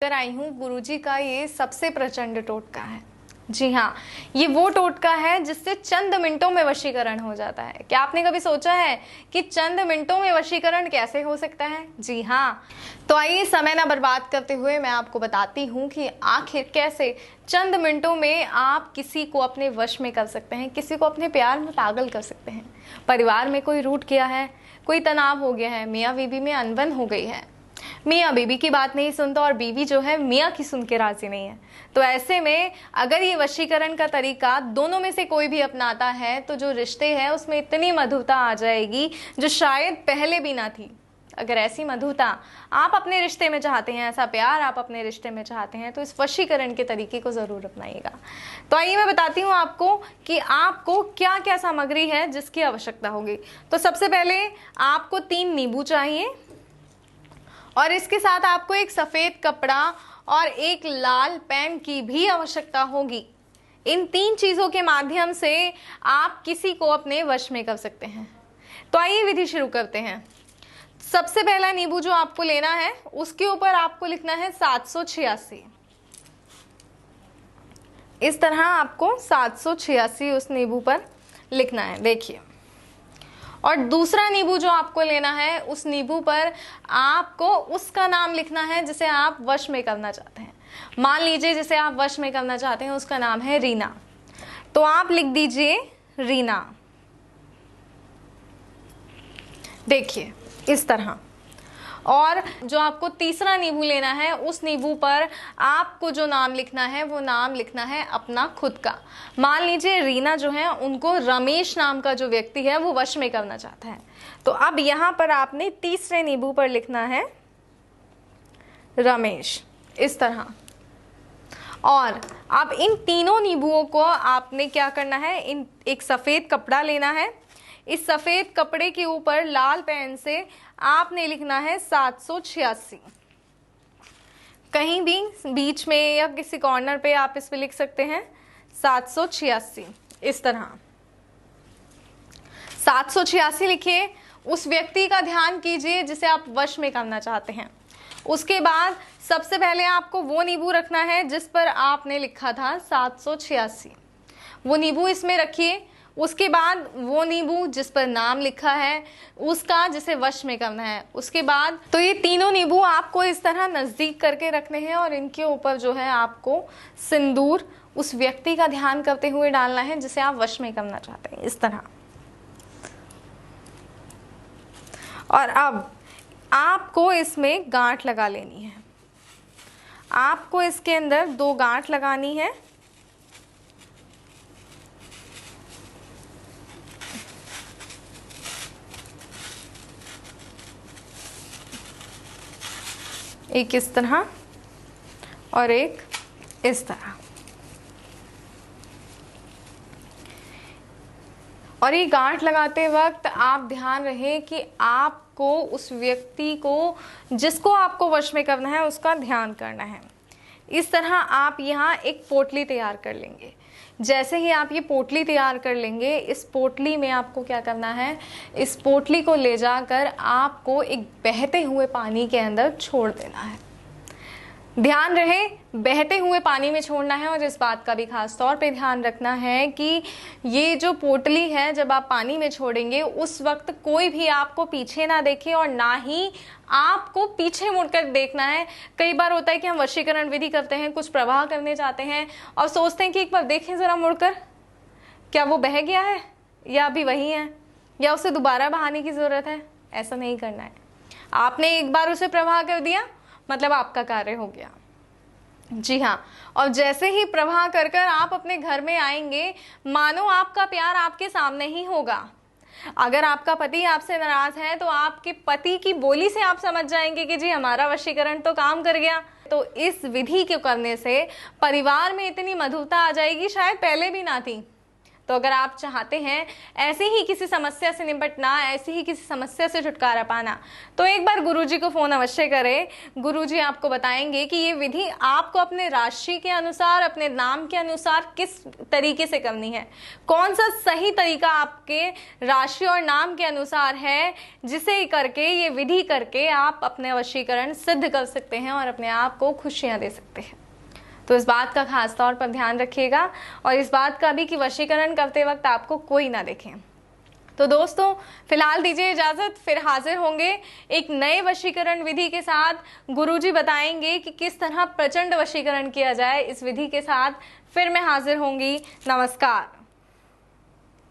कर आई हूँ गुरुजी का ये सबसे प्रचंड टोटका है। जी हाँ, ये वो टोटका है जिससे चंद मिनटों में वशीकरण हो जाता है। क्या आपने कभी सोचा है कि चंद मिनटों में वशीकरण कैसे हो सकता है? जी हाँ, तो आइए समय ना बर्बाद करते हुए मैं आपको बताती हूँ कि आखिर कैसे चंद मिनटों में आप किसी को अपने वश में कर सकते हैं, किसी को अपने प्यार में पागल कर सकते हैं। परिवार में कोई रूठ गया है, कोई तनाव हो गया है, मियाँ बीवी में अनबन हो गई है, मियाँ बीवी की बात नहीं सुनता और बीवी जो है मियाँ की सुन के राजी नहीं है, तो ऐसे में अगर ये वशीकरण का तरीका दोनों में से कोई भी अपनाता है तो जो रिश्ते हैं उसमें इतनी मधुरता आ जाएगी जो शायद पहले भी ना थी। अगर ऐसी मधुरता आप अपने रिश्ते में चाहते हैं, ऐसा प्यार आप अपने रिश्ते में चाहते हैं, तो इस वशीकरण के तरीके को जरूर अपनाइएगा। तो आइए मैं बताती हूँ आपको कि आपको क्या क्या सामग्री है जिसकी आवश्यकता होगी। तो सबसे पहले आपको 3 नींबू चाहिए और इसके साथ आपको एक सफेद कपड़ा और एक लाल पेन की भी आवश्यकता होगी। इन 3 चीजों के माध्यम से आप किसी को अपने वश में कर सकते हैं। तो आइए विधि शुरू करते हैं। सबसे पहला नींबू जो आपको लेना है उसके ऊपर आपको लिखना है 786। इस तरह आपको 786 उस नींबू पर लिखना है, देखिए। और दूसरा नींबू जो आपको लेना है उस नींबू पर आपको उसका नाम लिखना है जिसे आप वश में करना चाहते हैं। मान लीजिए जिसे आप वश में करना चाहते हैं उसका नाम है रीना, तो आप लिख दीजिए रीना, देखिए इस तरह। और जो आपको तीसरा नींबू लेना है उस नींबू पर आपको जो नाम लिखना है वो नाम लिखना है अपना खुद का। मान लीजिए रीना जो है उनको रमेश नाम का जो व्यक्ति है वो वश में करना चाहता है, तो अब यहाँ पर आपने तीसरे नींबू पर लिखना है रमेश, इस तरह। और अब इन तीनों नींबुओं को आपने क्या करना है, इन एक सफेद कपड़ा लेना है, इस सफेद कपड़े के ऊपर लाल पेन से आपने लिखना है 786। कहीं भी बीच में या किसी कॉर्नर पे आप इस पे लिख सकते हैं 786, इस तरह 786 लिखिए। उस व्यक्ति का ध्यान कीजिए जिसे आप वश में करना चाहते हैं। उसके बाद सबसे पहले आपको वो नींबू रखना है जिस पर आपने लिखा था 786, वो नींबू इसमें रखिए। उसके बाद वो नींबू जिस पर नाम लिखा है उसका जिसे वश में करना है। उसके बाद तो ये तीनों नींबू आपको इस तरह नजदीक करके रखने हैं और इनके ऊपर जो है आपको सिंदूर उस व्यक्ति का ध्यान करते हुए डालना है जिसे आप वश में करना चाहते हैं, इस तरह। और अब आपको इसमें गांठ लगा लेनी है। आपको इसके अंदर 2 गांठ लगानी है। एक इस तरह और एक इस तरह। और ये गांठ लगाते वक्त आप ध्यान रहे कि आपको उस व्यक्ति को जिसको आपको वश में करना है उसका ध्यान करना है। इस तरह आप यहाँ एक पोटली तैयार कर लेंगे। जैसे ही आप ये पोटली तैयार कर लेंगे, इस पोटली में आपको क्या करना है, इस पोटली को ले जाकर आपको एक बहते हुए पानी के अंदर छोड़ देना है। ध्यान रहे बहते हुए पानी में छोड़ना है। और इस बात का भी खास तौर पे ध्यान रखना है कि ये जो पोटली है जब आप पानी में छोड़ेंगे उस वक्त कोई भी आपको पीछे ना देखे और ना ही आपको पीछे मुड़कर देखना है। कई बार होता है कि हम वशीकरण विधि करते हैं, कुछ प्रवाह करने जाते हैं और सोचते हैं कि एक बार देखें जरा मुड़कर, क्या वो बह गया है या अभी वही है या उसे दोबारा बहाने की जरूरत है। ऐसा नहीं करना है। आपने एक बार उसे प्रवाह कर दिया मतलब आपका कार्य हो गया। जी हाँ, और जैसे ही प्रवाह कर कर आप अपने घर में आएंगे, मानो आपका प्यार आपके सामने ही होगा। अगर आपका पति आपसे नाराज है तो आपके पति की बोली से आप समझ जाएंगे कि जी हमारा वशीकरण तो काम कर गया। तो इस विधि को करने से परिवार में इतनी मधुरता आ जाएगी शायद पहले भी ना थी। तो अगर आप चाहते हैं ऐसे ही किसी समस्या से निपटना, ऐसी ही किसी समस्या से छुटकारा पाना, तो एक बार गुरुजी को फोन अवश्य करें। गुरुजी आपको बताएंगे कि ये विधि आपको अपने राशि के अनुसार, अपने नाम के अनुसार किस तरीके से करनी है, कौन सा सही तरीका आपके राशि और नाम के अनुसार है, जिसे करके, ये विधि करके आप अपने वशीकरण सिद्ध कर सकते हैं और अपने आप को खुशियां दे सकते हैं। तो इस बात का खास तौर पर ध्यान रखिएगा और इस बात का भी कि वशीकरण करते वक्त आपको कोई ना देखे। तो दोस्तों फिलहाल दीजिए इजाजत, फिर हाजिर होंगे एक नए वशीकरण विधि के साथ। गुरुजी बताएंगे कि किस तरह प्रचंड वशीकरण किया जाए इस विधि के साथ। फिर मैं हाजिर होंगी। नमस्कार।